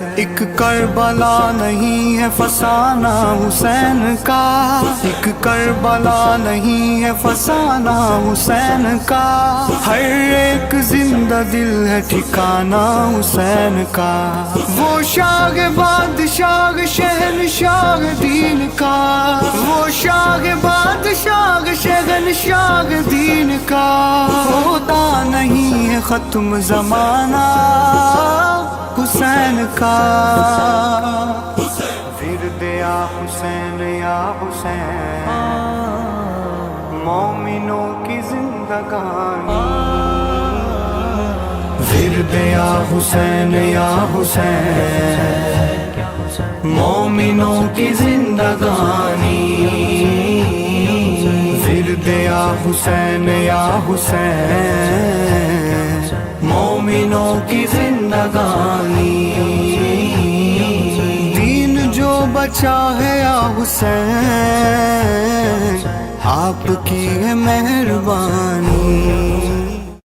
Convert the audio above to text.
ایک کربلا نہیں ہے فسانہ حسین کا، ایک کربلا نہیں ہے فسانہ حسین کا، ہر ایک زندہ دل ہے ٹھکانہ حسین کا، وہ شاہ بادشاہ شہنشاہ دین کا، وہ شاہ بادشاہ شہنشاہ دین کا، ہوتا نہیں ہے ختم زمانہ حسین کا، ورد یا حسین یا حسین، مومنوں کی زندگانی، ورد یا حسین یا حسین، مومنوں کی زندگانی، ورد یا حسین یا حسین، مومنوں کی زندگانی، دین جو بچا ہے یا حسین، آپ کی ہے مہربانی۔